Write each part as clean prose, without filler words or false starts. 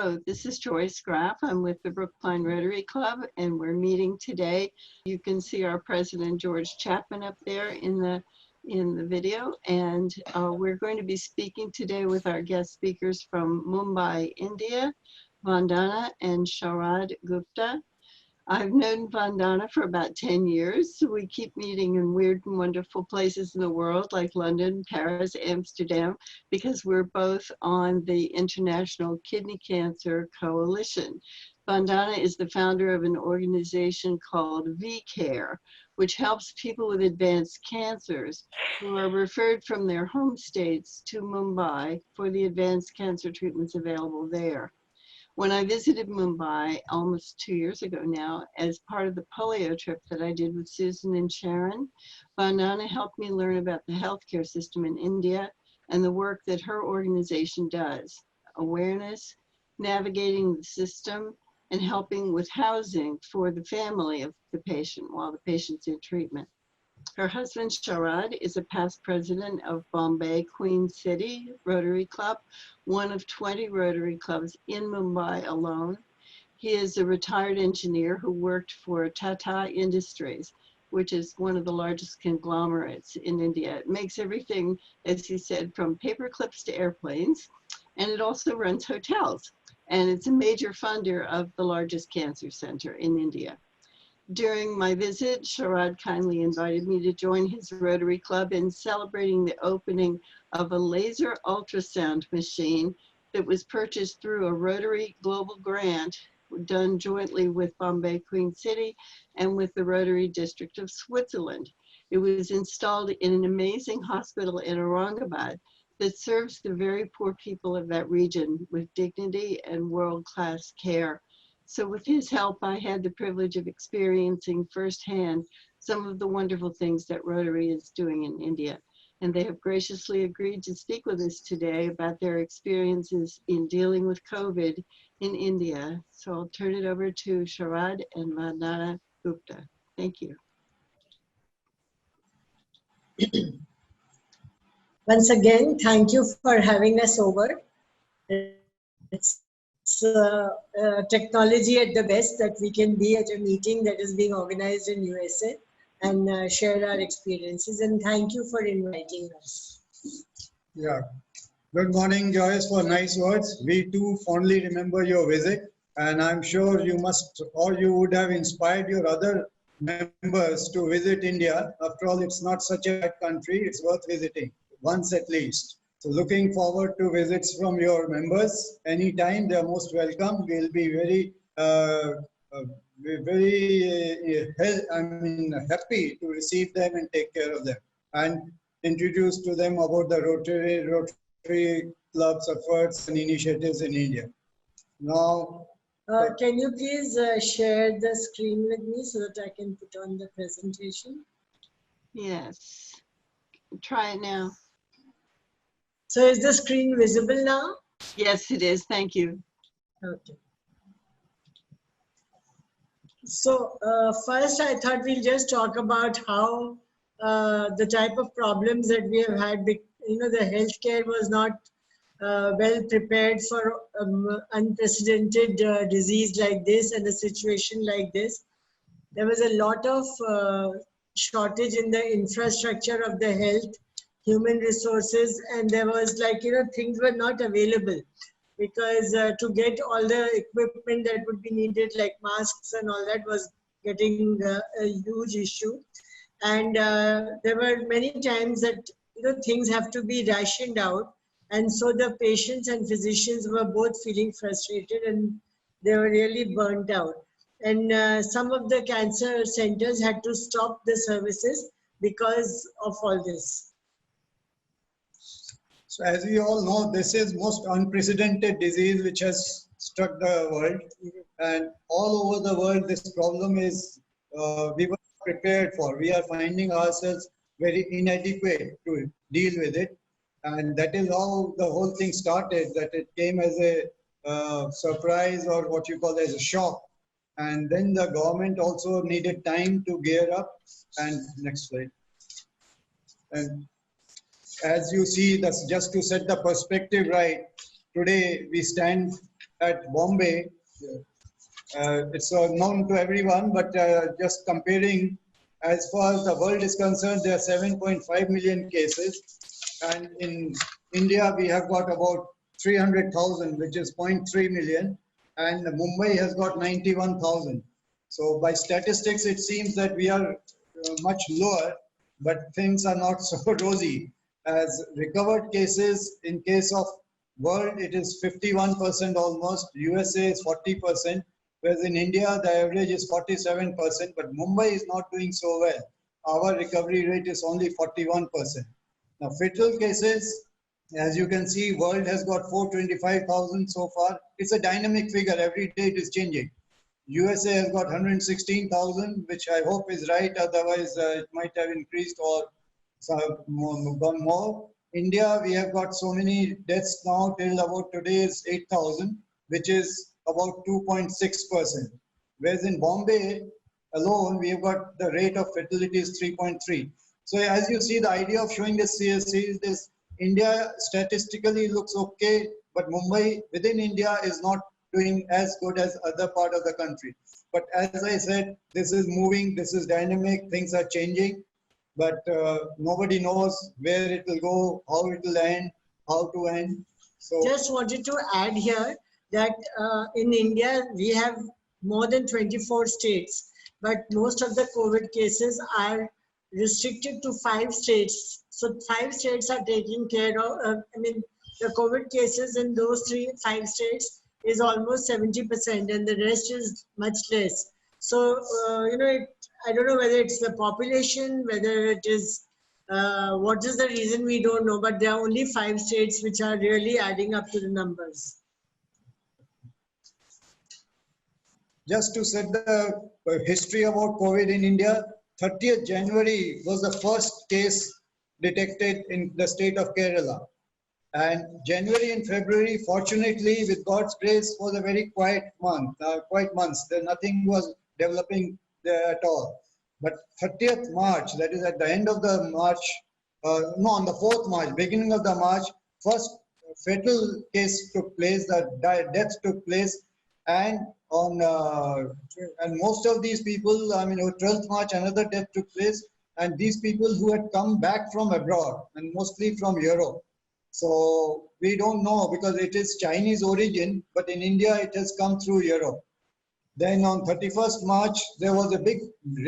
Hello, this is Joyce Graff. I'm with the Brookline Rotary Club, and we're meeting today. You can see our president, George Chapman, up there in the video, and we're going to be speaking today with our guest speakers from Mumbai, India, Vandana and Sharad Gupta. I've known Vandana for about 10 years, so we keep meeting in weird and wonderful places in the world like London, Paris, Amsterdam, because we're both on the International Kidney Cancer Coalition. Vandana is the founder of an organization called VCare, which helps people with advanced cancers who are referred from their home states to Mumbai for the advanced cancer treatments available there. When I visited Mumbai almost 2 years ago now, as part of the polio trip that I did with Susan and Sharon, Vandana helped me learn about the healthcare system in India and the work that her organization does: awareness, navigating the system, and helping with housing for the family of the patient while the patient's in treatment. Her husband, Sharad, is a past president of Bombay Queen City Rotary Club, one of 20 Rotary clubs in Mumbai alone. He is a retired engineer who worked for Tata Industries, which is one of the largest conglomerates in India. It makes everything, as he said, from paper clips to airplanes, and it also runs hotels. And it's a major funder of the largest cancer center in India. During my visit, Sharad kindly invited me to join his Rotary Club in celebrating the opening of a laser ultrasound machine that was purchased through a Rotary Global Grant done jointly with Bombay Queen City and with the Rotary District of Switzerland. It was installed in an amazing hospital in Aurangabad that serves the very poor people of that region with dignity and world-class care. So with his help, I had the privilege of experiencing firsthand some of the wonderful things that Rotary is doing in India. And they have graciously agreed to speak with us today about their experiences in dealing with COVID in India. So I'll turn it over to Sharad and Vandana Gupta. Thank you. Once again, thank you for having us over. It's technology at the best that we can be at a meeting that is being organized in USA and share our experiences, and thank you for inviting us. Yeah, good morning, Joyce, for nice words. We too fondly remember your visit, and I'm sure you must, or you would have inspired your other members to visit India. After all, it's not such a bad country, it's worth visiting once at least. So looking forward to visits from your members anytime. They are most welcome. We'll be very, happy to receive them and take care of them and introduce to them about the Rotary Club's efforts and initiatives in India. Now, can you please share the screen with me so that I can put on the presentation? Yes, try it now. So is the screen visible now? Yes, it is. Thank you. Okay. So first, I thought we'll just talk about how the type of problems that we have had. You know, the healthcare was not well prepared for unprecedented disease like this and a situation like this. There was a lot of shortage in the infrastructure of the health, human resources, and there was like, you know, things were not available because to get all the equipment that would be needed, like masks and all that, was getting a huge issue. And there were many times that, you know, things have to be rationed out, and so the patients and physicians were both feeling frustrated and they were really burnt out. And some of the cancer centers had to stop the services because of all this. so as we all know, this is most unprecedented disease which has struck the world, and all over the world this problem is we were prepared for. We are finding ourselves very inadequate to deal with it, and that is how the whole thing started, that it came as a surprise, or what you call as a shock, and then the government also needed time to gear up. And next slide. And as you see, that's just to set the perspective right. Today we stand at Bombay. It's known to everyone, but just comparing, as far as the world is concerned, there are 7.5 million cases. And in India, we have got about 300,000, which is 0.3 million. And Mumbai has got 91,000. So by statistics, it seems that we are much lower, but things are not so rosy. As recovered cases, in case of world, it is 51% almost. USA is 40%. Whereas in India, the average is 47%, but Mumbai is not doing so well. Our recovery rate is only 41%. Now, fatal cases, as you can see, world has got 425,000 so far. It's a dynamic figure. Every day it is changing. USA has got 116,000, which I hope is right. Otherwise, it might have increased or gone more. India, we have got so many deaths now till about today is 8,000, which is about 2.6%. Whereas in Bombay alone, we have got the rate of fatality is 3.3. So as you see, the idea of showing this CSC is this: India statistically looks okay, but Mumbai within India is not doing as good as other part of the country. But as I said, this is moving, this is dynamic, things are changing, but nobody knows where it will go, how it will end, how to end. So Just wanted to add here that in India, we have more than 24 states, but most of the COVID cases are restricted to 5 states. So 5 states are taking care of, the COVID cases in those 5 states is almost 70%, and the rest is much less. So, I don't know whether it's the population, whether it is, what is the reason, we don't know, but there are only 5 states which are really adding up to the numbers. just to set the history about COVID in India, 30th January was the first case detected in the state of Kerala. And January and February, fortunately, with God's grace, was a very quiet months. Nothing was developing there at all. But 30th March, that is at the end of the March, on the 4th March, beginning of the March, first fatal case took place, the death took place, and and most of these people, on 12th March, another death took place, and these people who had come back from abroad, and mostly from Europe. So we don't know, because it is Chinese origin, but in India it has come through Europe. Then on 31st March, there was a big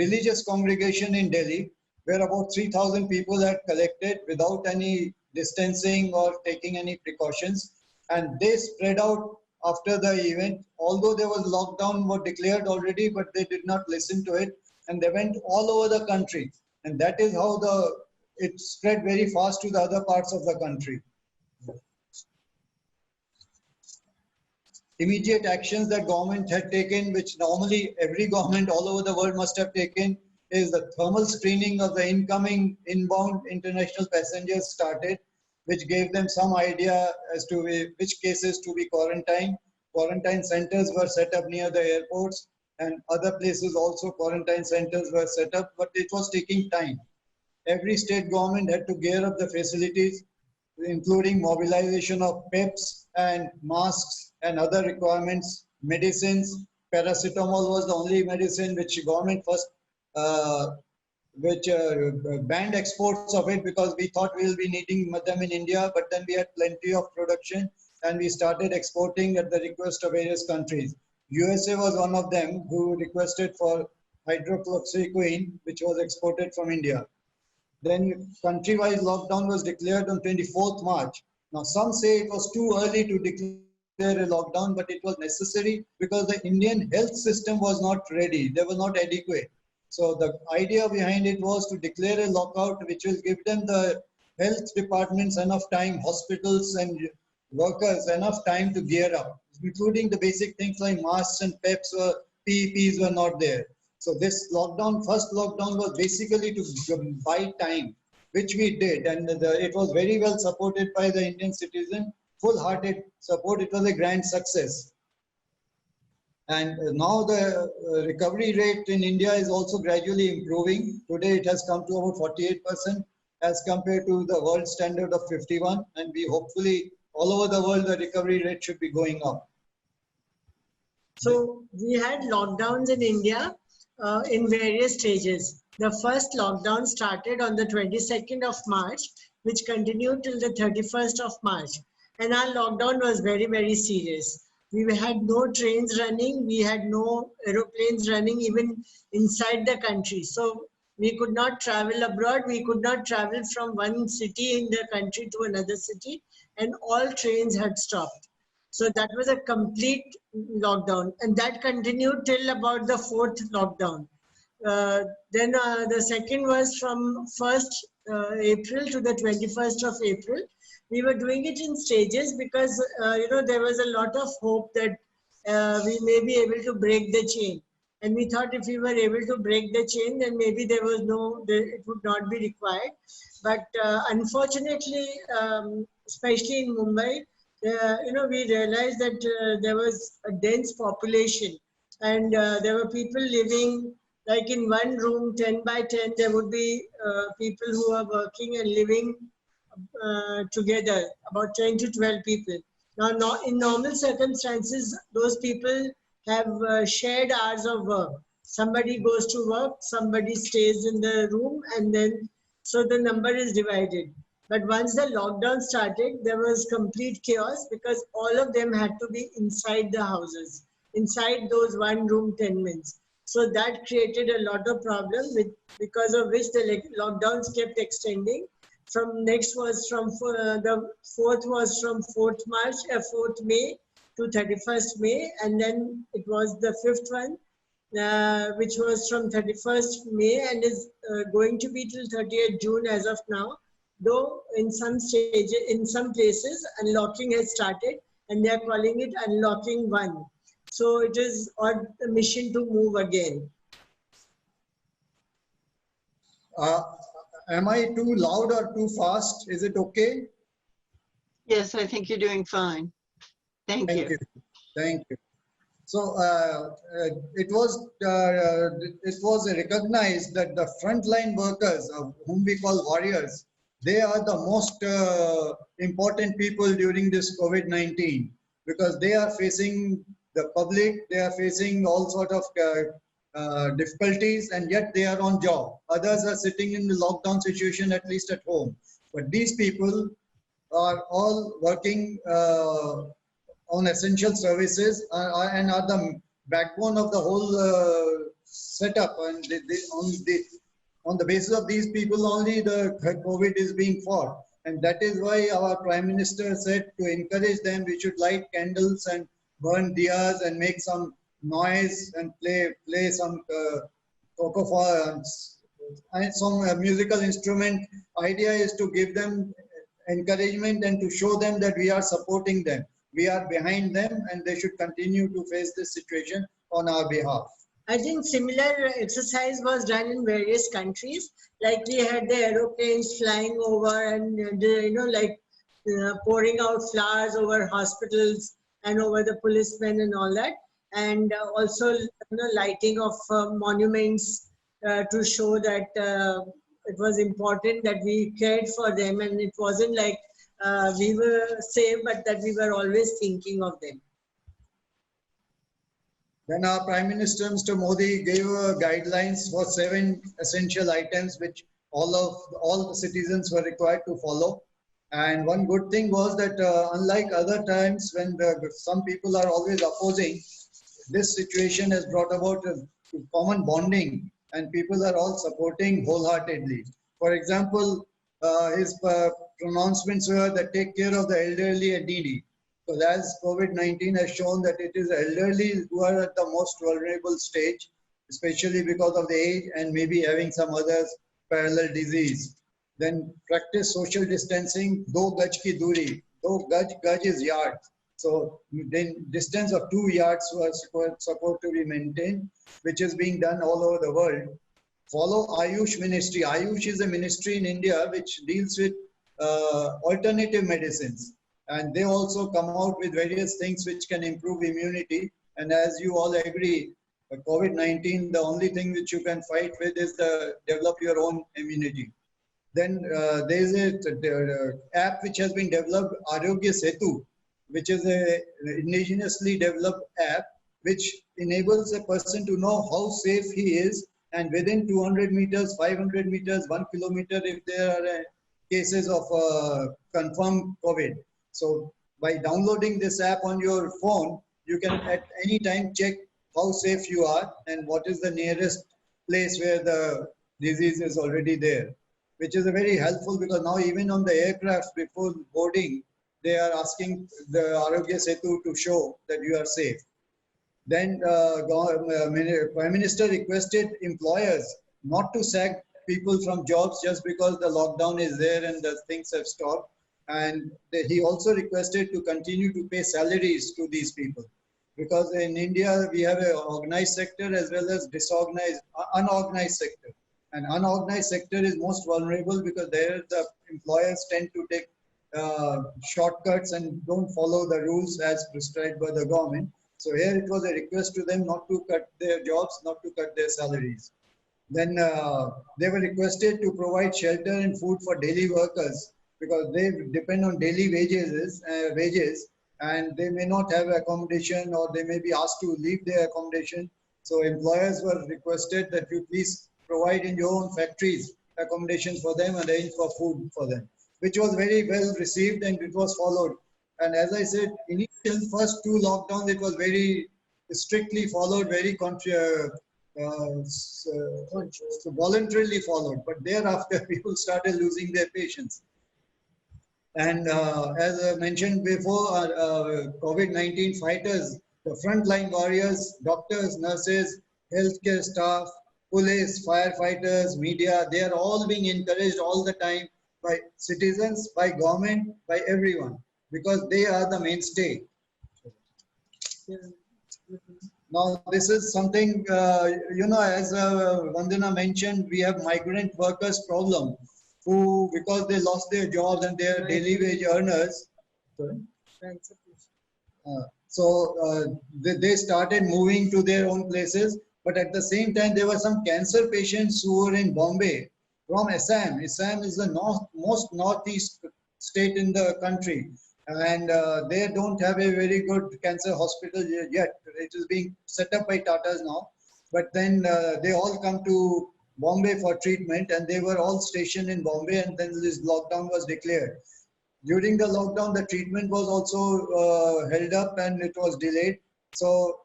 religious congregation in Delhi where about 3,000 people had collected without any distancing or taking any precautions. And they spread out after the event, although there was lockdown was declared already, but they did not listen to it. And they went all over the country. And that is how it spread very fast to the other parts of the country. Immediate actions that government had taken, which normally every government all over the world must have taken, is the thermal screening of the incoming inbound international passengers started, which gave them some idea as to which cases to be quarantined. Quarantine centers were set up near the airports, and other places also quarantine centers were set up, but it was taking time. Every state government had to gear up the facilities, including mobilization of PEPs and masks and other requirements, medicines. Paracetamol was the only medicine which government first banned exports of it, because we thought we will be needing them in India, but then we had plenty of production and we started exporting at the request of various countries. USA was one of them who requested for hydroxychloroquine, which was exported from India. Then country-wide lockdown was declared on 24th March. Now some say it was too early to declare a lockdown, but it was necessary because the Indian health system was not ready. They were not adequate. So the idea behind it was to declare a lockout, which will give them, the health departments, enough time, hospitals and workers enough time to gear up, including the basic things like masks and PEPs or PEPs were not there. So this lockdown, first lockdown, was basically to buy time, which we did, and it was very well supported by the Indian citizen, full-hearted support. It was a grand success. And now the recovery rate in India is also gradually improving. Today it has come to about 48% as compared to the world standard of 51%, and we hopefully all over the world the recovery rate should be going up. So we had lockdowns in India in various stages. The first lockdown started on the 22nd of March, which continued till the 31st of March. And our lockdown was very, very serious. We had no trains running, we had no aeroplanes running even inside the country. So we could not travel abroad, we could not travel from one city in the country to another city, and all trains had stopped. So that was a complete lockdown, and that continued till about the fourth lockdown. Then the second was from 1st April to the 21st of April. We were doing it in stages because there was a lot of hope that we may be able to break the chain. And we thought if we were able to break the chain, then maybe it would not be required. But unfortunately, especially in Mumbai, we realized that there was a dense population, and there were people living like in one room, 10 by 10. There would be people who are working and living together, about 10 to 12 people. Now, in normal circumstances, those people have shared hours of work. Somebody goes to work, somebody stays in the room, and then so the number is divided. But once the lockdown started, there was complete chaos because all of them had to be inside the houses, inside those one room tenements. So that created a lot of problems, because of which the lockdowns kept extending. The fourth was from 4th May to 31st May, and then it was the fifth one, which was from 31st May and is going to be till 30th June as of now. Though in some places, unlocking has started, and they are calling it unlocking 1. So it is on the mission to move again. Am I too loud or too fast? Is it okay? Yes, I think you're doing fine. Thank you. Thank you. So it was recognized that the frontline workers, whom we call warriors, they are the most important people during this COVID-19, because they are facing the public, they are facing all sort of difficulties, and yet they are on job. Others are sitting in the lockdown situation, at least at home. But these people are all working on essential services and are the backbone of the whole setup. And on the basis of these people only, the COVID is being fought. And that is why our Prime Minister said to encourage them, we should light candles and burn diyas and make some noise and play some and some musical instrument. Idea is to give them encouragement and to show them that we are supporting them. We are behind them, and they should continue to face this situation on our behalf. I think similar exercise was done in various countries. Like we had the aeroplanes flying over and, pouring out flowers over hospitals and over the policemen and all that. And also, lighting of monuments to show that it was important that we cared for them. And it wasn't like we were safe, but that we were always thinking of them. Then our Prime Minister, Mr. Modi, gave guidelines for 7 essential items which all the citizens were required to follow. And one good thing was that unlike other times when some people are always opposing, this situation has brought about a common bonding, and people are all supporting wholeheartedly. For example, his pronouncements were that take care of the elderly and needy. So as COVID-19 has shown that it is elderly who are at the most vulnerable stage, especially because of the age and maybe having some other parallel disease. Then practice social distancing, do gaj ki duri. Do gaj is yard. So then distance of 2 yards was supposed to be maintained, which is being done all over the world. Follow Ayush ministry. Ayush is a ministry in India which deals with alternative medicines. And they also come out with various things which can improve immunity. And as you all agree, COVID-19, the only thing which you can fight with is develop your own immunity. Then there is an app which has been developed, Arogya Setu, which is an indigenously developed app which enables a person to know how safe he is, and within 200 meters, 500 meters, 1 kilometer, if there are cases of confirmed COVID. So by downloading this app on your phone, you can at any time check how safe you are and what is the nearest place where the disease is already there, which is a very helpful, because now even on the aircraft before boarding, they are asking the Arogya Setu to show that you are safe. Then Prime Minister requested employers not to sack people from jobs just because the lockdown is there and the things have stopped. And he also requested to continue to pay salaries to these people. Because in India, we have an organized sector as well as unorganized sector. And unorganized sector is most vulnerable because there the employers tend to take shortcuts and don't follow the rules as prescribed by the government. So here it was a request to them not to cut their jobs, not to cut their salaries. Then they were requested to provide shelter and food for daily workers because they depend on daily wages, and they may not have accommodation, or they may be asked to leave their accommodation. So employers were requested that you please provide in your own factories accommodation for them and arrange for food for them, which was very well received and it was followed. And as I said, initial first 2 lockdowns, it was very strictly followed, very voluntarily followed. But thereafter, people started losing their patience. And as I mentioned before, COVID-19 fighters, the frontline warriors, doctors, nurses, healthcare staff, police, firefighters, media, they are all being encouraged all the time by citizens, by government, by everyone, because they are the mainstay. Now, this is something, as Vandana mentioned, we have migrant workers problem who, because they lost their jobs and they are daily wage earners. They started moving to their own places. But at the same time, there were some cancer patients who were in Bombay from Assam. Assam is the most northeast state in the country. And they don't have a very good cancer hospital yet. It is being set up by Tatas now. But then they all come to Bombay for treatment, and they were all stationed in Bombay, and then this lockdown was declared. During the lockdown, the treatment was also held up and it was delayed. So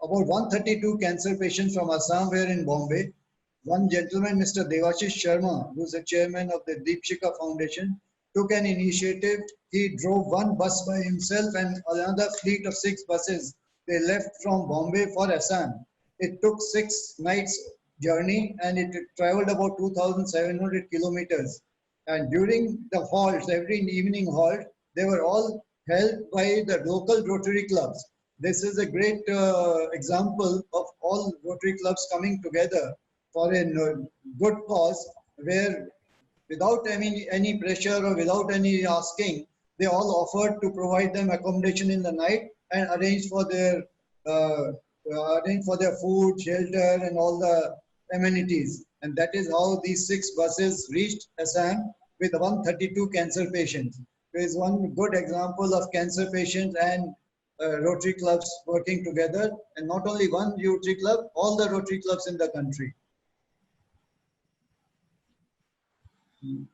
about 132 cancer patients from Assam were in Bombay. One gentleman, Mr. Devashish Sharma, who is the chairman of the Deepshika Foundation, took an initiative. He drove one bus by himself and another fleet of 6 buses. They left from Bombay for Assam. It took 6 nights journey and it traveled about 2,700 kilometers. And during the halts, every evening halt, they were all held by the local Rotary clubs. This is a great example of all Rotary clubs coming together for a good cause, where without any pressure or without any asking, they all offered to provide them accommodation in the night and arrange for their food, shelter, and all the amenities. And that is how these 6 buses reached Assam with 132 cancer patients. There is one good example of cancer patients and Rotary clubs working together, and not only one Rotary club, all the Rotary clubs in the country.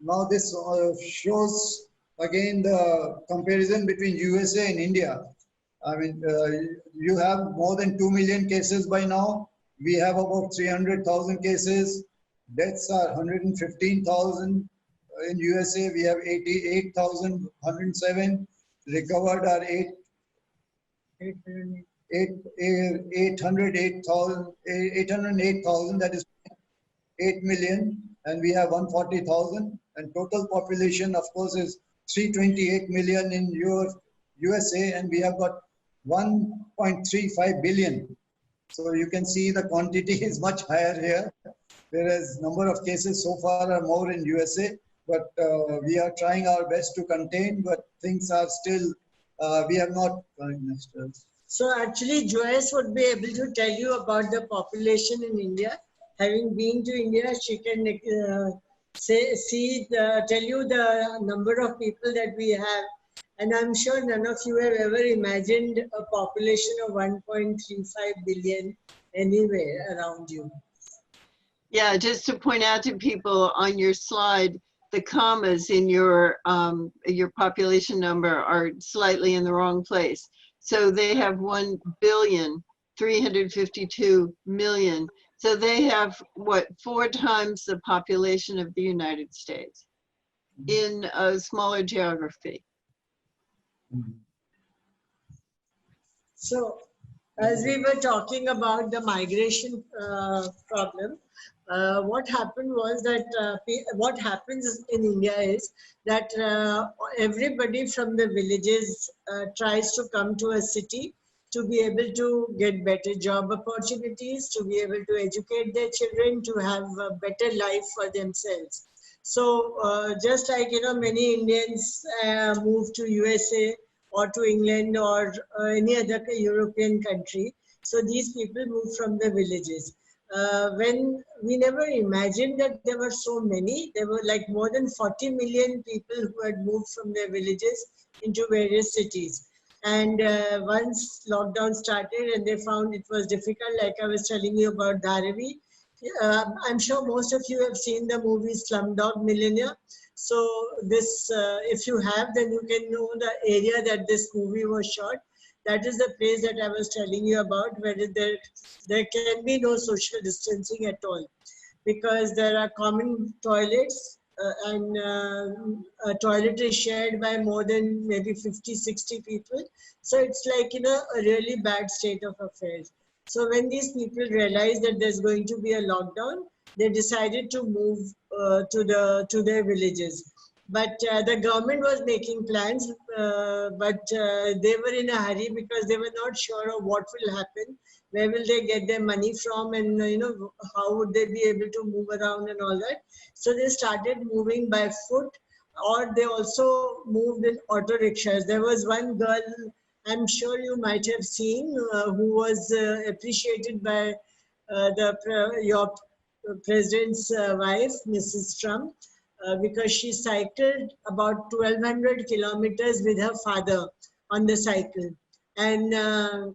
Now this shows again the comparison between USA and India. I mean, you have more than 2 million cases by now. We have about 300,000 cases. Deaths are 115,000. In USA, we have 88,107. Recovered are 808,000, that is 8 million, and we have 140,000. And total population, of course, is 328 million in USA, and we have got 1.35 billion. So you can see the quantity is much higher here, whereas number of cases so far are more in USA. But we are trying our best to contain, but things are still, we have not. So actually, Joyce would be able to tell you about the population in India. Having been to India, she can tell you the number of people that we have And I'm sure none of you have ever imagined a population of 1.35 billion anywhere around you. Yeah, just to point out to people on your slide, the commas in your population number are slightly in the wrong place. So they have 1,352,000,000. So they have what, 4 times the population of the United States in a smaller geography. So, as we were talking about the migration problem, what happened was that what happens in India is that everybody from the villages tries to come to a city to be able to get better job opportunities, to be able to educate their children, to have a better life for themselves. So just like, many Indians move to USA or to England or any other European country. So these people move from the villages. When we never imagined that there were so many, there were like more than 40 million people who had moved from their villages into various cities. And once lockdown started and they found it was difficult, like I was telling you about Dharavi, I'm sure most of you have seen the movie Slumdog Millionaire. So this, if you have, then you can know the area that this movie was shot. That is the place that I was telling you about, where there can be no social distancing at all, because there are common toilets and a toilet is shared by more than maybe 50, 60 people. So it's like, a really bad state of affairs. So when these people realized that there's going to be a lockdown, they decided to move to their villages. But the government was making plans, but they were in a hurry because they were not sure of what will happen, where will they get their money from, and how would they be able to move around and all that. So they started moving by foot, or they also moved in auto rickshaws. There was one girl, I'm sure you might have seen, who was appreciated by your president's wife, Mrs. Trump, because she cycled about 1,200 kilometers with her father on the cycle. And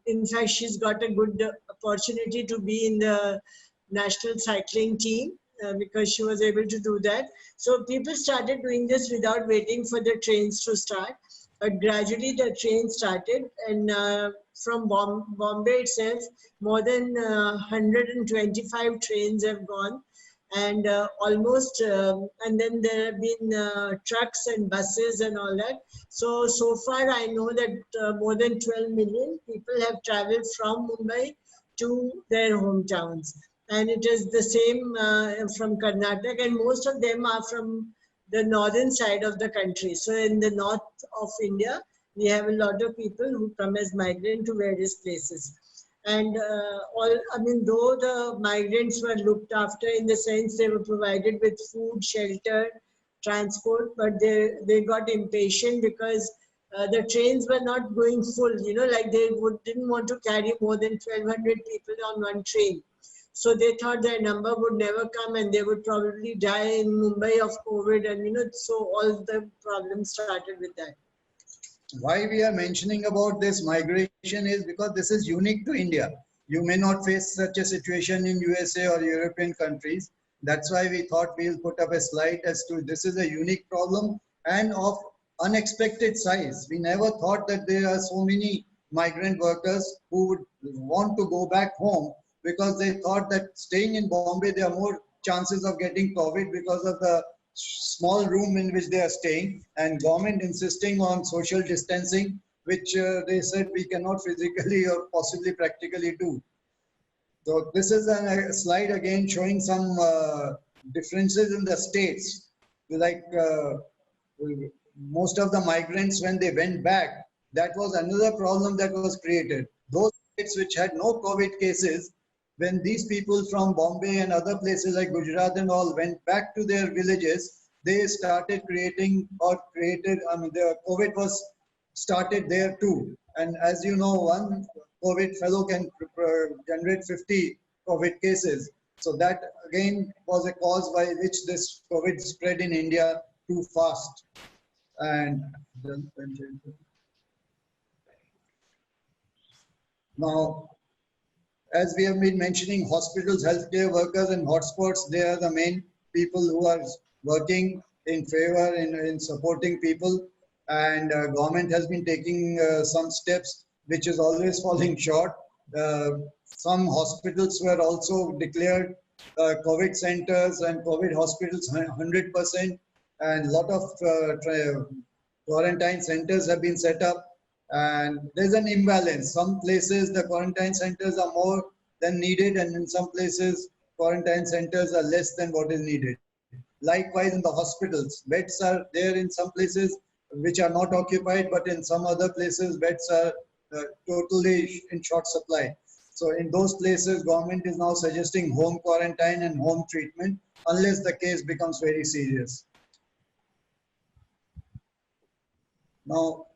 in fact, she's got a good opportunity to be in the national cycling team because she was able to do that. So people started doing this without waiting for the trains to start. But gradually the train started, and from Bombay itself, more than 125 trains have gone, and and then there have been trucks and buses and all that. So far I know that more than 12 million people have traveled from Mumbai to their hometowns. And it is the same from Karnataka, and most of them are from the northern side of the country. So in the north of India, we have a lot of people who come as migrants to various places. And though the migrants were looked after in the sense they were provided with food, shelter, transport, but they got impatient because the trains were not going full, like they didn't want to carry more than 1,200 people on one train. So they thought their number would never come and they would probably die in Mumbai of COVID, and so all the problems started with that. Why we are mentioning about this migration is because this is unique to India. You may not face such a situation in USA or European countries. That's why we thought we'll put up a slide as to this is a unique problem and of unexpected size. We never thought that there are so many migrant workers who would want to go back home, because they thought that staying in Bombay, there are more chances of getting COVID because of the small room in which they are staying, and government insisting on social distancing, which they said we cannot physically or possibly practically do. So this is a slide again showing some differences in the states. Like most of the migrants, when they went back, that was another problem that was created. Those states which had no COVID cases, when these people from Bombay and other places like Gujarat and all went back to their villages, they started creating the COVID was started there too. And as you know, one COVID fellow can generate 50 COVID cases. So that again was a cause by which this COVID spread in India too fast. And now, as we have been mentioning, hospitals, healthcare workers and hotspots, they are the main people who are working in favor in supporting people. And government has been taking some steps, which is always falling short. Some hospitals were also declared COVID centers and COVID hospitals 100%. And a lot of quarantine centers have been set up. And there's an imbalance. Some places the quarantine centers are more than needed, and in some places quarantine centers are less than what is needed. Likewise, in the hospitals, beds are there in some places which are not occupied, but in some other places beds are totally in short supply. So in those places, government is now suggesting home quarantine and home treatment unless the case becomes very serious. Now,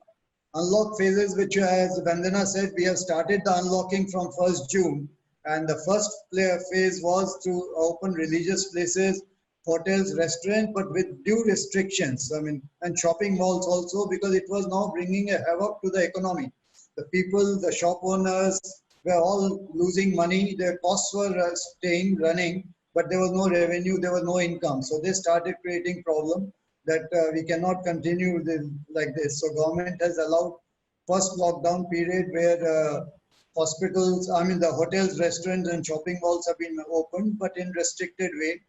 unlock phases, which, as Vandana said, we have started the unlocking from 1st June. And the first phase was to open religious places, hotels, restaurants, but with due restrictions. I mean, and shopping malls also, because it was now bringing a havoc to the economy. The people, the shop owners were all losing money. Their costs were running, but there was no revenue, there was no income. So they started creating problem that we cannot continue like this. So government has allowed first lockdown period where hospitals, the hotels, restaurants and shopping malls have been opened, but in restricted way.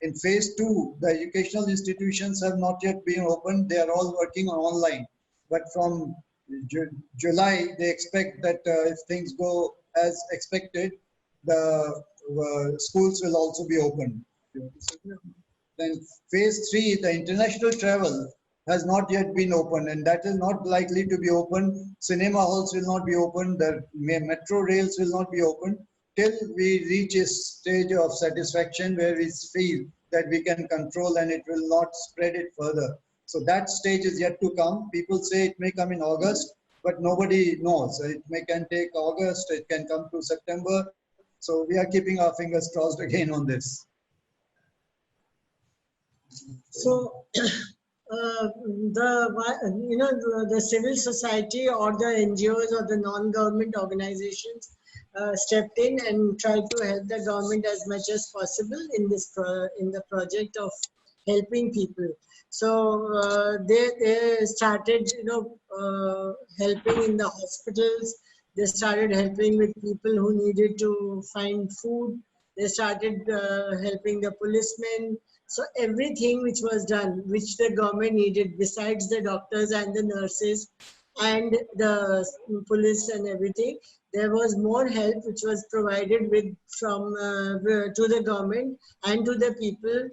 In phase 2, the educational institutions have not yet been opened. They are all working online. But from July, they expect that if things go as expected, the schools will also be open. Then phase 3, the international travel has not yet been opened, and that is not likely to be open. Cinema halls will not be open. The metro rails will not be open till we reach a stage of satisfaction where we feel that we can control and it will not spread it further. So that stage is yet to come. People say it may come in August, but nobody knows. It can take August, it can come to September. So we are keeping our fingers crossed again on this. So, the civil society or the NGOs or the non-government organizations stepped in and tried to help the government as much as possible in this in the project of helping people. So they started, helping in the hospitals. They started helping with people who needed to find food. They started helping the policemen. So everything which was done, which the government needed, besides the doctors and the nurses and the police and everything, there was more help which was provided from to the government and to the people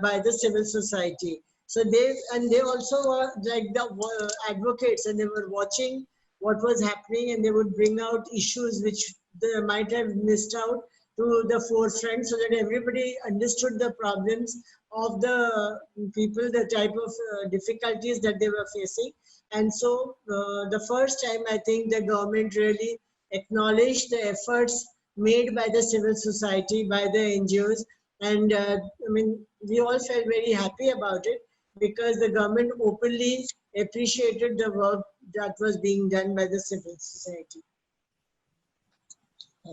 by the civil society. So they also were like the advocates, and they were watching what was happening, and they would bring out issues which they might have missed out to the forefront, so that everybody understood the problems of the people, the type of difficulties that they were facing. And so the first time, I think the government really acknowledged the efforts made by the civil society, by the NGOs. And we all felt very happy about it, because the government openly appreciated the work that was being done by the civil society.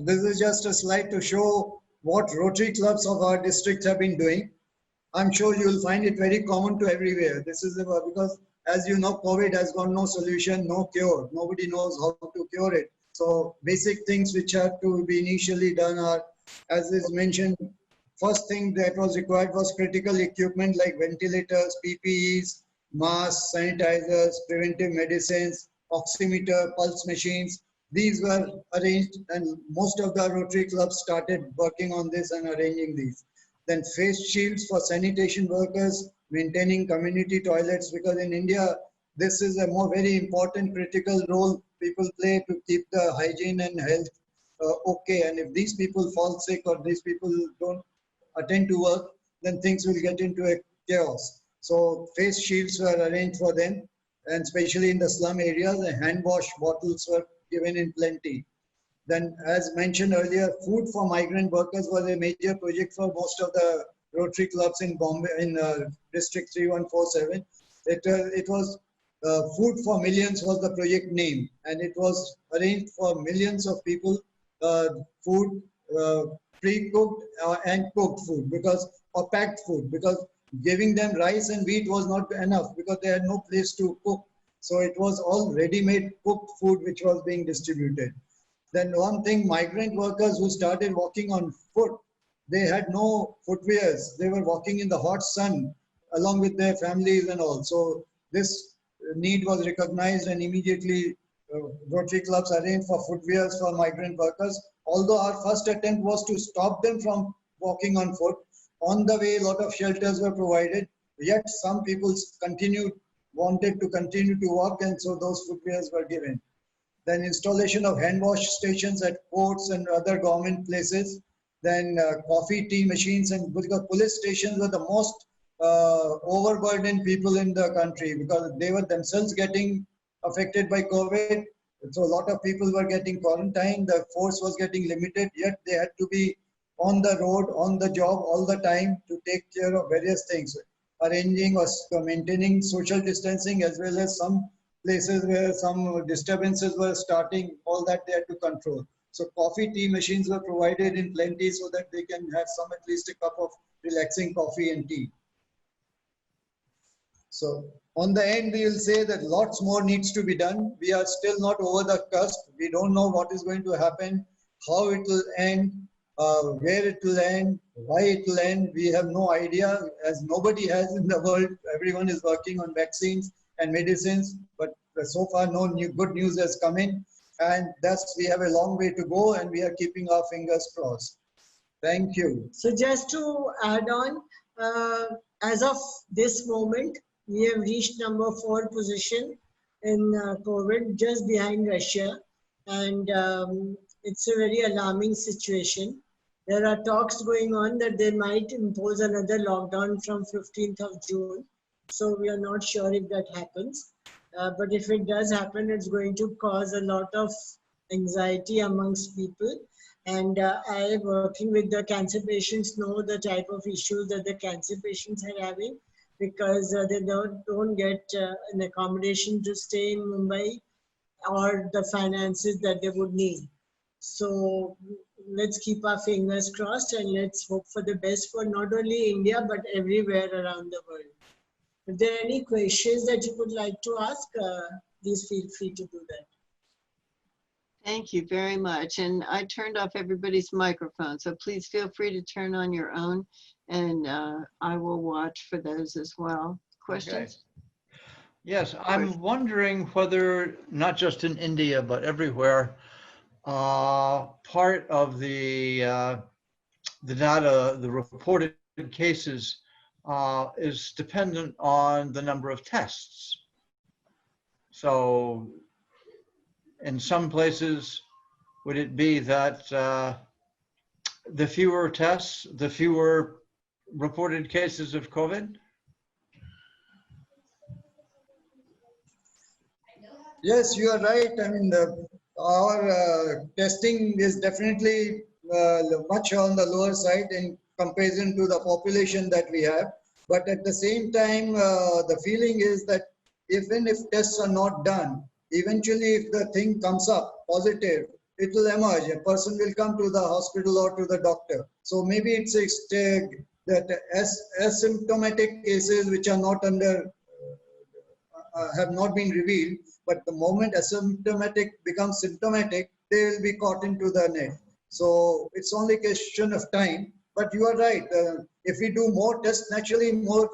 This is just a slide to show what Rotary clubs of our district have been doing. I'm sure you will find it very common to everywhere. This is because, as you know, COVID has got no solution, no cure. Nobody knows how to cure it. So basic things which have to be initially done are, as is mentioned, first thing that was required was critical equipment like ventilators, PPEs, masks, sanitizers, preventive medicines, oximeter, pulse machines. These were arranged, and most of the Rotary clubs started working on this and arranging these. Then face shields for sanitation workers, maintaining community toilets, because in India, this is a very important critical role people play to keep the hygiene and health okay. And if these people fall sick or these people don't attend to work, then things will get into a chaos. So face shields were arranged for them, and especially in the slum areas, the hand wash bottles were given in plenty. Then, as mentioned earlier, food for migrant workers was a major project for most of the Rotary clubs in Bombay, in District 3147. It was Food for Millions was the project name, and it was arranged for millions of people, food, pre-cooked and cooked food, or packed food, because giving them rice and wheat was not enough because they had no place to cook. So it was all ready-made cooked food which was being distributed. Then one thing, migrant workers who started walking on foot, they had no footwears. They were walking in the hot sun along with their families and all. So this need was recognized, and immediately Rotary clubs arranged for footwears for migrant workers. Although our first attempt was to stop them from walking on foot, on the way a lot of shelters were provided, yet some people wanted to continue to walk, and so those footwears were given. Then installation of hand wash stations at ports and other government places. Then coffee, tea machines, and because police stations were the most overburdened people in the country because they were themselves getting affected by COVID. So a lot of people were getting quarantined. The force was getting limited, yet they had to be on the road, on the job all the time to take care of various things, arranging or maintaining social distancing, as well as some places where some disturbances were starting, all that they had to control. So coffee, tea machines were provided in plenty so that they can have at least a cup of relaxing coffee and tea. So on the end, we will say that lots more needs to be done. We are still not over the cusp. We don't know what is going to happen, how it will end, where it will end, why it will end. We have no idea, as nobody has in the world. Everyone is working on vaccines and medicines, but so far no good news has come in, and thus we have a long way to go, and we are keeping our fingers crossed. Thank you. So just to add on, as of this moment, we have reached number 4 position in COVID, just behind Russia, and it's a very alarming situation. There are talks going on that they might impose another lockdown from 15th of June. So we are not sure if that happens. But if it does happen, it's going to cause a lot of anxiety amongst people. And I, working with the cancer patients, know the type of issues that the cancer patients are having, because they don't get an accommodation to stay in Mumbai or the finances that they would need. So let's keep our fingers crossed, and let's hope for the best for not only India but everywhere around the world. If there are any questions that you would like to ask, please feel free to do that. Thank you very much. And I turned off everybody's microphone, so please feel free to turn on your own, and I will watch for those as well. Questions? Okay. Yes, I'm wondering whether, not just in India, but everywhere, part of the data, the reported cases, is dependent on the number of tests. So in some places, would it be that the fewer tests, the fewer reported cases of COVID? Yes, you are right. I mean, our testing is definitely much on the lower side in comparison to the population that we have. But at the same time, the feeling is that even if tests are not done, eventually if the thing comes up positive, it will emerge. A person will come to the hospital or to the doctor. So maybe it's that asymptomatic cases which are not under, have not been revealed, but the moment asymptomatic becomes symptomatic, they will be caught into the net. So it's only a question of time. But you are right. If we do more tests, naturally more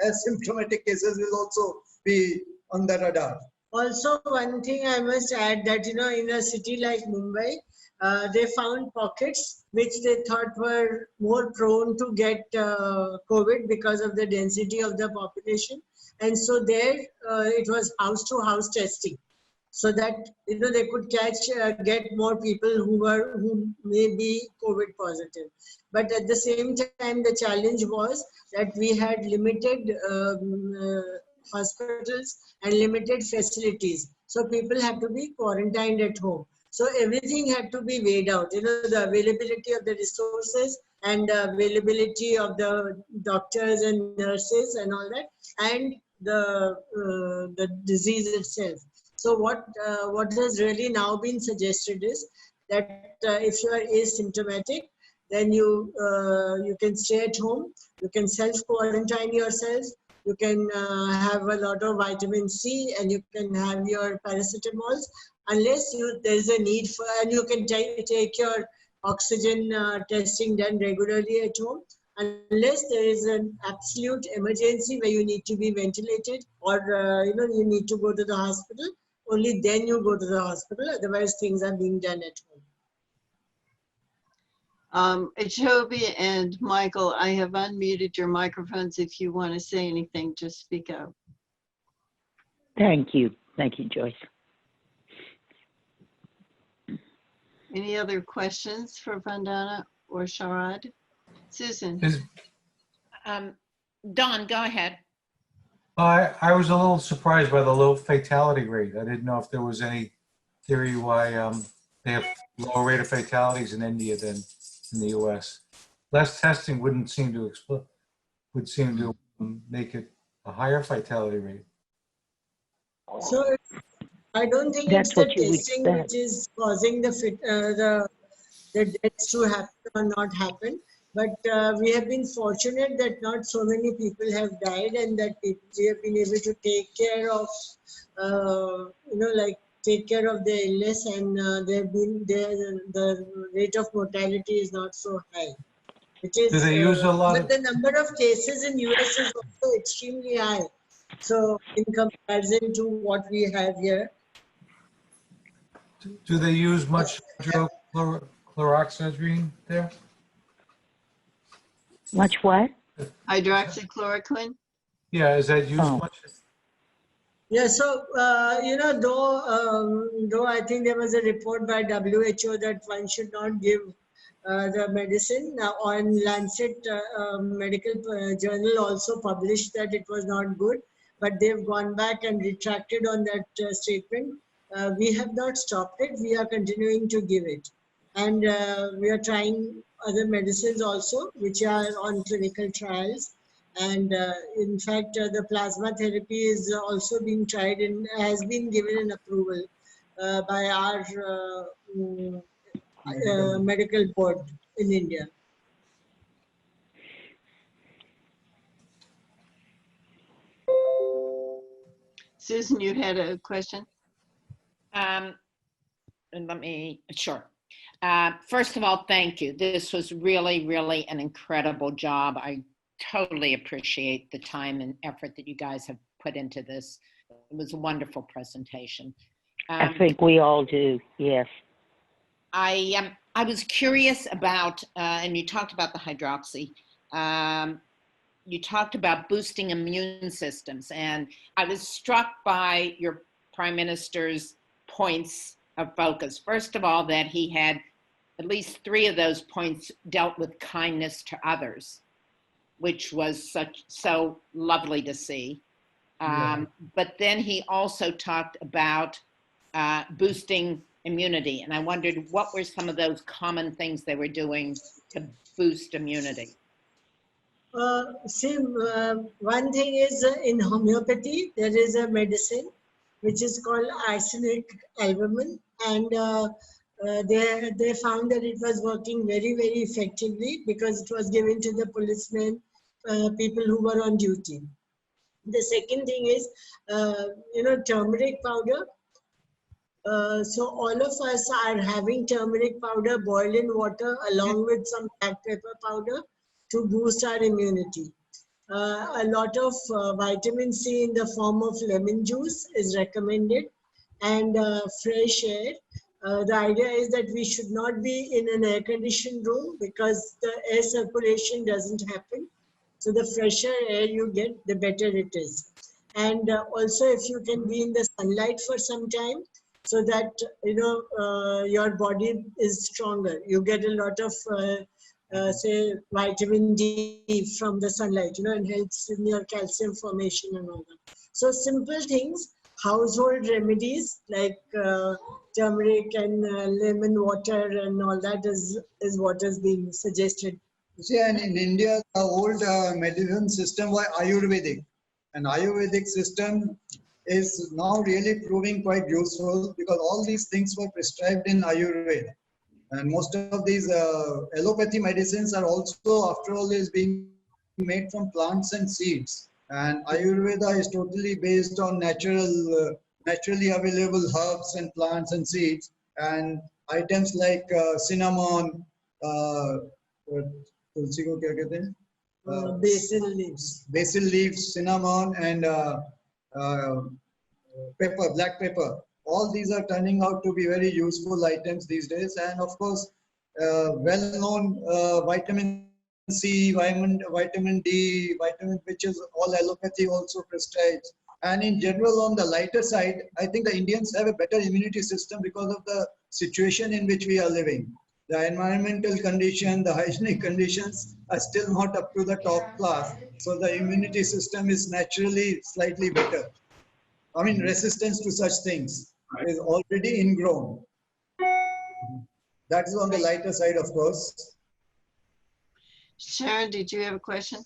asymptomatic cases will also be on the radar. Also, one thing I must add that, you know, in a city like Mumbai, they found pockets which they thought were more prone to get COVID because of the density of the population. And so there it was house-to-house testing, so that, you know, they could get more people who may be COVID positive. But at the same time, the challenge was that we had limited hospitals and limited facilities. So people had to be quarantined at home. So everything had to be weighed out, the availability of the resources and the availability of the doctors and nurses and all that, and the disease itself. So what has really now been suggested is that if you are asymptomatic, then you can stay at home, you can self-quarantine yourself, you can have a lot of vitamin C, and you can have your paracetamols, unless there is a need for, and you can take your oxygen testing done regularly at home, unless there is an absolute emergency where you need to be ventilated, or you need to go to the hospital. Only then you go to the hospital. Otherwise, things are being done at home. Joby and Michael, I have unmuted your microphones. If you want to say anything, just speak up. Thank you. Thank you, Joyce. Any other questions for Vandana or Sharad? Susan? Don, go ahead. I was a little surprised by the low fatality rate. I didn't know if there was any theory why they have lower rate of fatalities in India than in the U.S. Less testing would seem to make it a higher fatality rate. So I don't think That's it's the what you would testing expect. which is causing the deaths to happen or not happen. But we have been fortunate that not so many people have died, and that we have been able to take care of, take care of the illness, and the rate of mortality is not so high. It is, Do they use a lot but of? the number of cases in US is also extremely high. So in comparison to what we have here. Do they use much hydrochloroxyzine there? Much what? Hydroxychloroquine? Yeah, is that used Oh. much? Yeah, so, though I think there was a report by WHO that one should not give the medicine. Now, on Lancet Medical Journal also published that it was not good, but they've gone back and retracted on that statement. We have not stopped it. We are continuing to give it. And we are trying other medicines also, which are on clinical trials. And in fact, the plasma therapy is also being tried and has been given an approval by our medical board in India. Susan, you had a question? Sure. First of all, thank you. This was really, really an incredible job. I totally appreciate the time and effort that you guys have put into this. It was a wonderful presentation. I think we all do, yes. I was curious about, and you talked about the hydroxy, you talked about boosting immune systems, and I was struck by your Prime Minister's points of focus. First of all, that he had at least 3 of those points dealt with kindness to others, which was so lovely to see. But then he also talked about boosting immunity, and I wondered what were some of those common things they were doing to boost immunity. One thing is in homeopathy, there is a medicine which is called arsenic albumin, and they found that it was working very, very effectively because it was given to the policemen, people who were on duty. The second thing is, turmeric powder. So all of us are having turmeric powder boiled in water along with some black pepper powder to boost our immunity. A lot of vitamin C in the form of lemon juice is recommended, and fresh air. The idea is that we should not be in an air-conditioned room because the air circulation doesn't happen. So the fresher air you get, the better it is. And also if you can be in the sunlight for some time, so that, your body is stronger. You get a lot of, say, vitamin D from the sunlight, and helps in your calcium formation and all that. So simple things, household remedies like turmeric and lemon water and all that is what is being suggested. You see, and in India, the old medicine system was Ayurvedic. And Ayurvedic system is now really proving quite useful because all these things were prescribed in Ayurveda. And most of these allopathy medicines are also, after all, is being made from plants and seeds. And Ayurveda is totally based on naturally available herbs and plants and seeds. And items like cinnamon, तुलसी को क्या कहते हैं? Basil leaves, cinnamon, and pepper, black pepper. All these are turning out to be very useful items these days. And of course, well-known vitamin C, vitamin D, vitamin which is all allopathy also prescribes. And in general, on the lighter side, I think the Indians have a better immunity system because of the situation in which we are living. The environmental condition, the hygienic conditions are still not up to the top class. So the immunity system is naturally slightly better. I mean, resistance to such things is already ingrown. That is on the lighter side, of course. Sharon, did you have a question?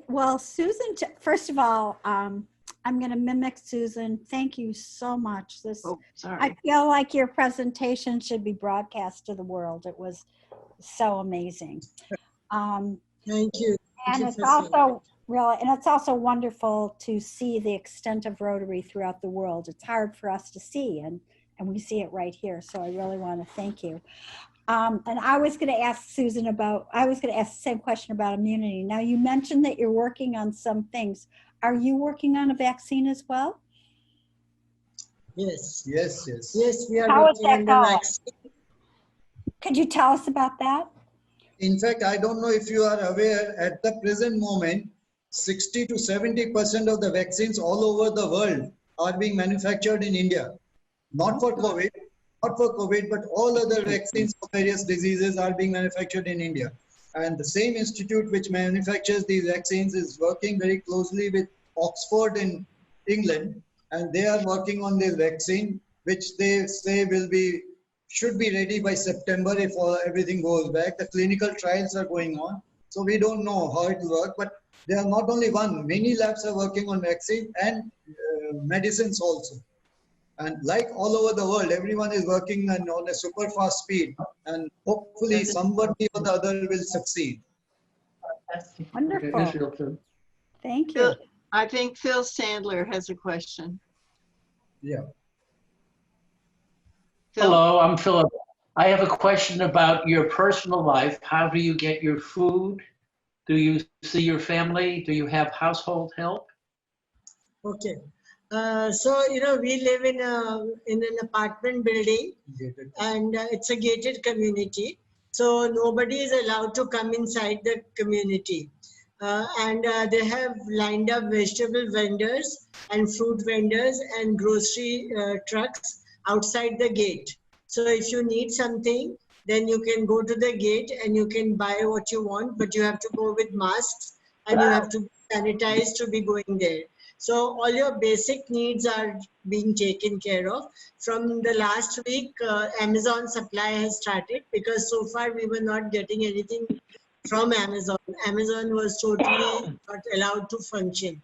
Well, Susan, first of all, I'm going to mimic Susan. Thank you so much. Oh, sorry. I feel like your presentation should be broadcast to the world. It was so amazing. Thank you. And it's also it's also wonderful to see the extent of Rotary throughout the world. It's hard for us to see, and we see it right here. So I really want to thank you. And I was going to ask Susan the same question about immunity. Now, you mentioned that you're working on some things. Are you working on a vaccine as well? Yes. Yes. Yes, we are How is working that on the going? vaccine. Could you tell us about that? In fact, I don't know if you are aware, at the present moment, 60 to 70% of the vaccines all over the world are being manufactured in India. Not for COVID, but all other vaccines for various diseases are being manufactured in India. And the same institute which manufactures these vaccines is working very closely with Oxford in England, and they are working on this vaccine, which they say should be ready by September if everything goes back. The clinical trials are going on, so we don't know how it will work. But there are not only one; many labs are working on vaccine and medicines also. And like all over the world, everyone is working on a super fast speed, and hopefully somebody or the other will succeed. Wonderful. Thank you. I think Phil Sandler has a question. Yeah. Phil? Hello, I'm Philip. I have a question about your personal life. How do you get your food? Do you see your family? Do you have household help? Okay. So, we live in an apartment building, and it's a gated community. So nobody is allowed to come inside the community. And they have lined up vegetable vendors and fruit vendors and grocery trucks outside the gate. So if you need something, then you can go to the gate and you can buy what you want, but you have to go with masks and you have to sanitize to be going there. So all your basic needs are being taken care of. From the last week, Amazon supply has started because so far we were not getting anything from Amazon. Amazon was totally not allowed to function.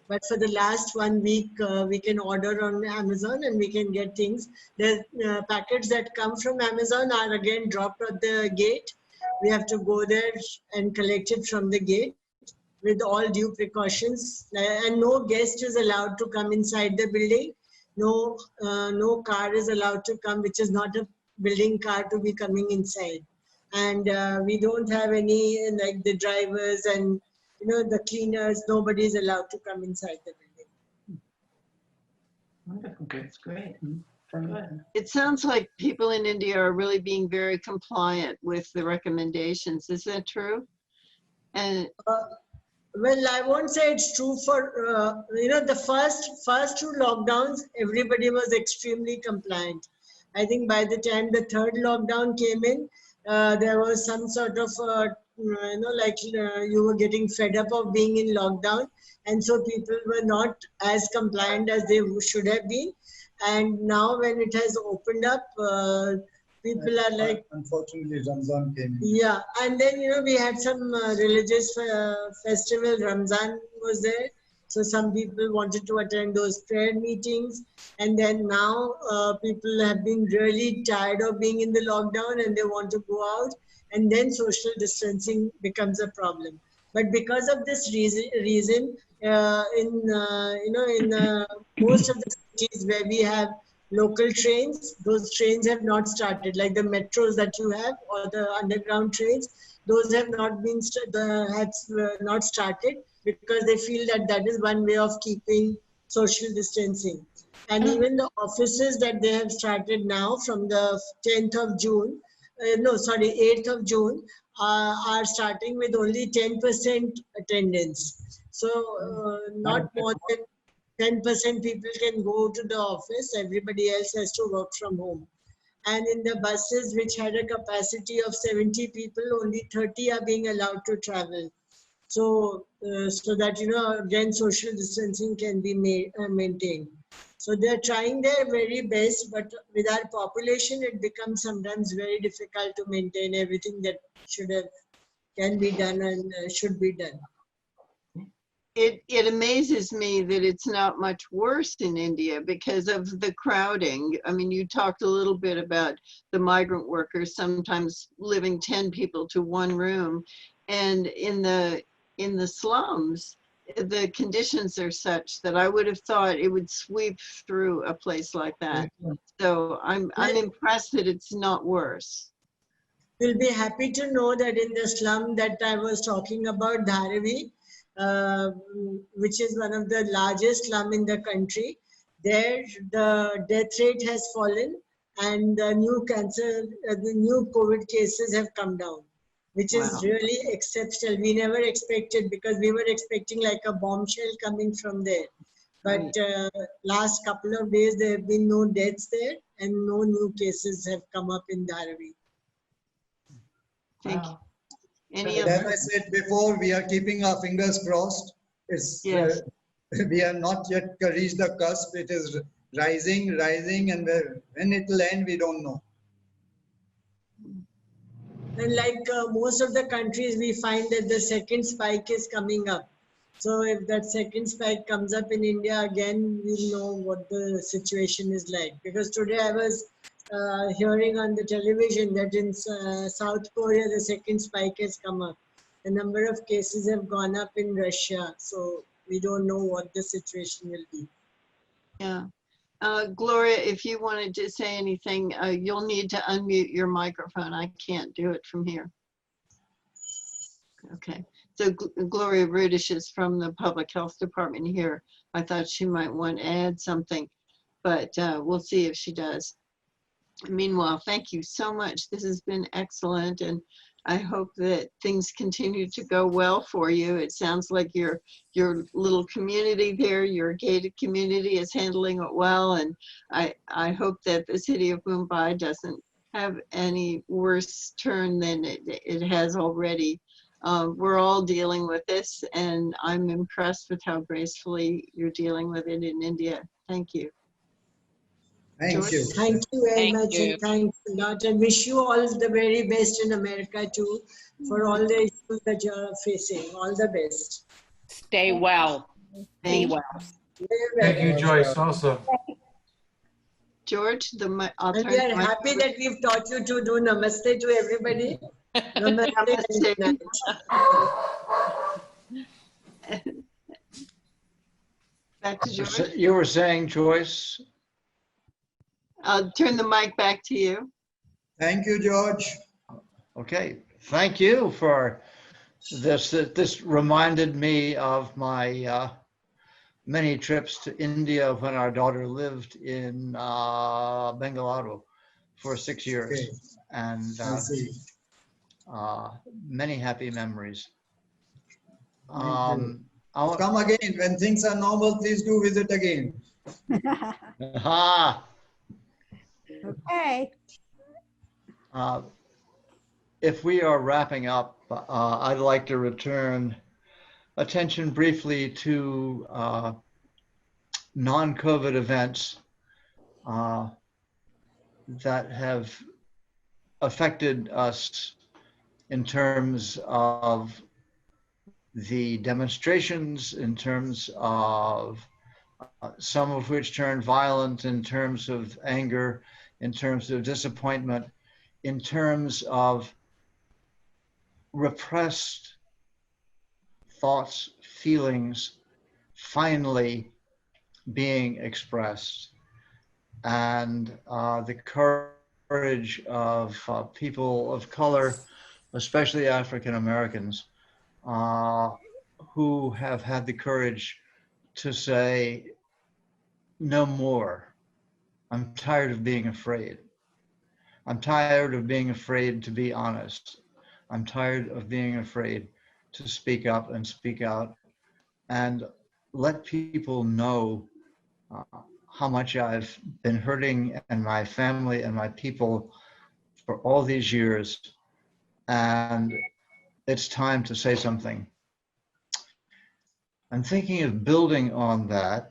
But for the last 1 week, we can order on Amazon and we can get things. The packets that come from Amazon are again dropped at the gate. We have to go there and collect it from the gate with all due precautions, and no guest is allowed to come inside the building. No car is allowed to come, which is not a building car, to be coming inside. And we don't have any, like the drivers and the cleaners, nobody is allowed to come inside the building. Wonderful, that's great. Very good. It sounds like people in India are really being very compliant with the recommendations. Is that true? And well, I won't say it's true for, the first two lockdowns, everybody was extremely compliant. I think by the time the third lockdown came in, there was some sort of like you were getting fed up of being in lockdown, and so people were not as compliant as they should have been. And now when it has opened up, people are like, unfortunately, Ramzan came in. yeah. And then, we had some religious festival. Ramzan was there. So some people wanted to attend those prayer meetings. And then now people have been really tired of being in the lockdown and they want to go out. And then social distancing becomes a problem. But because of this reason in most of the cities where we have local trains, those trains have not started, like the metros that you have or the underground trains. Those have not been not started because they feel that that is one way of keeping social distancing. And even the offices that they have started now from the 10th of June, 8th of June, are starting with only 10% attendance. So not more than 10% people can go to the office. Everybody else has to work from home. And in the buses, which had a capacity of 70 people, only 30 are being allowed to travel. So, so that, again, social distancing can be maintained. So they're trying their very best, but with our population, it becomes sometimes very difficult to maintain everything that can be done and should be done. It amazes me that it's not much worse in India because of the crowding. I mean, you talked a little bit about the migrant workers sometimes living 10 people to one room, and in the slums, the conditions are such that I would have thought it would sweep through a place like that. So I'm impressed that it's not worse. You'll be happy to know that in the slum that I was talking about, Dharavi, which is one of the largest slum in the country, there the death rate has fallen and the new COVID cases have come down, which is really exceptional. We never expected, because we were expecting like a bombshell coming from there. But last couple of days, there have been no deaths there and no new cases have come up in Dharavi. Thank you. As I said before, we are keeping our fingers crossed. Yes. We have not yet reached the cusp. It is rising, and when it will end, we don't know. And like most of the countries, we find that the second spike is coming up. So if that second spike comes up in India again, we'll know what the situation is like. Because today I was hearing on the television that in South Korea, the second spike has come up. The number of cases have gone up in Russia. So we don't know what the situation will be. Yeah. Gloria, if you wanted to say anything, you'll need to unmute your microphone. I can't do it from here. Okay. So Gloria Rudish is from the Public Health Department here. I thought she might want to add something, but we'll see if she does. Meanwhile, thank you so much. This has been excellent, and I hope that things continue to go well for you. It sounds like your little community there, your gated community, is handling it well, and I hope that the city of Mumbai doesn't have any worse turn than it has already. We're all dealing with this, and I'm impressed with how gracefully you're dealing with it in India. Thank you. Thank you. Thank you very much, and thanks a lot. And wish you all the very best in America too, for all the issues that you're facing. All the best. Stay well. Be well. Thank you, Joyce, also. George, I'll and turn we are happy that we've taught you to do namaste to everybody. Namaste. Back to George. You were saying, Joyce? I'll turn the mic back to you. Thank you, George. Okay, thank you for this. This reminded me of my many trips to India when our daughter lived in Bengaluru for 6 years. Okay. And many happy memories. Come again. When things are normal, please do visit again. Okay. if we are wrapping up, I'd like to return attention briefly to non-COVID events that have affected us in terms of the demonstrations, in terms of some of which turned violent, in terms of anger, in terms of disappointment, in terms of repressed thoughts, feelings finally being expressed, and the courage of people of color, especially African Americans, who have had the courage to say, no more. I'm tired of being afraid. I'm tired of being afraid to be honest. I'm tired of being afraid to speak up and speak out and let people know how much I've been hurting and my family and my people for all these years. And it's time to say something. I'm thinking of building on that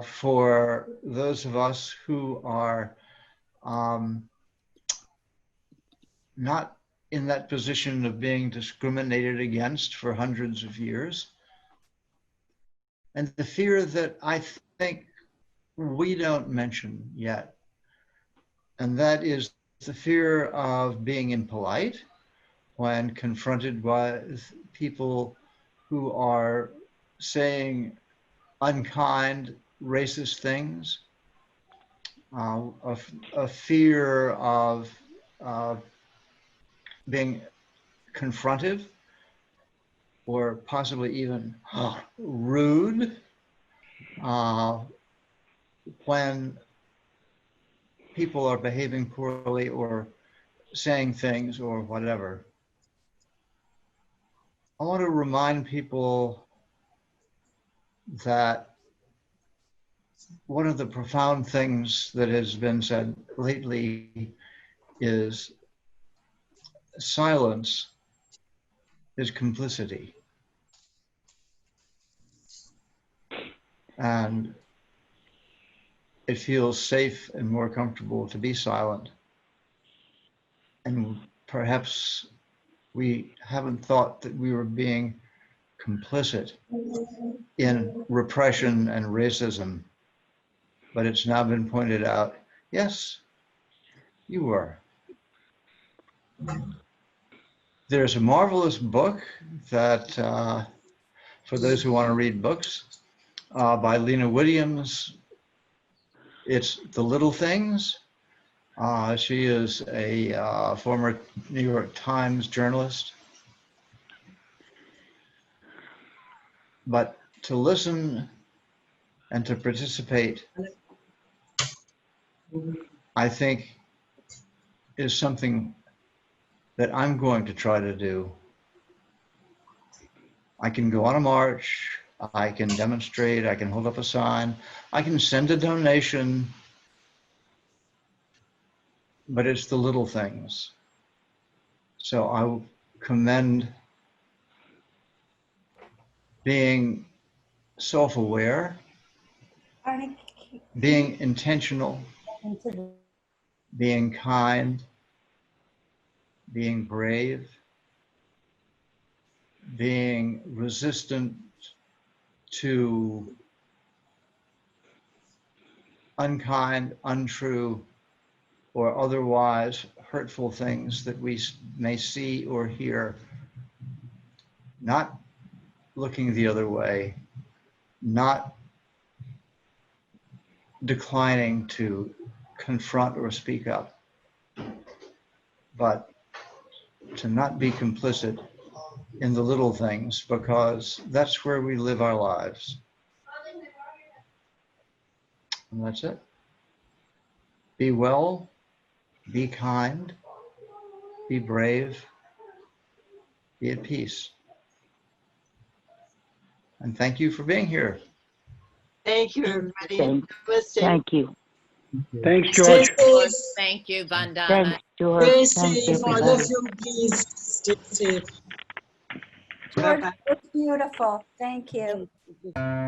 for those of us who are not in that position of being discriminated against for hundreds of years. And the fear that I think we don't mention yet, and that is the fear of being impolite when confronted with people who are saying unkind, racist things, a fear of being confrontive or possibly even rude when people are behaving poorly or saying things or whatever. I want to remind people that one of the profound things that has been said lately is silence is complicity. And it feels safe and more comfortable to be silent. And perhaps we haven't thought that we were being complicit in repression and racism, but it's now been pointed out, yes, you were. There's a marvelous book that, for those who want to read books, by Lena Williams. It's The Little Things. She is a former New York Times journalist. But to listen and to participate, I think, is something that I'm going to try to do. I can go on a march, I can demonstrate, I can hold up a sign, I can send a donation, but it's the little things. So I commend being self-aware, being intentional, being kind, being brave, being resistant to unkind, untrue, or otherwise hurtful things that we may see or hear, not looking the other way, not declining to confront or speak up, but to not be complicit in the little things, because that's where we live our lives. And that's it. Be well, be kind, be brave, be at peace. And thank you for being here. Thank you, everybody. Thank Namaste. you. Thanks, Stay George. safe. Thank you, Vandana. Thanks. Sure. Stay Thanks, safe, all of everybody. you, please stay safe. George, it's beautiful. Thank you. Bye.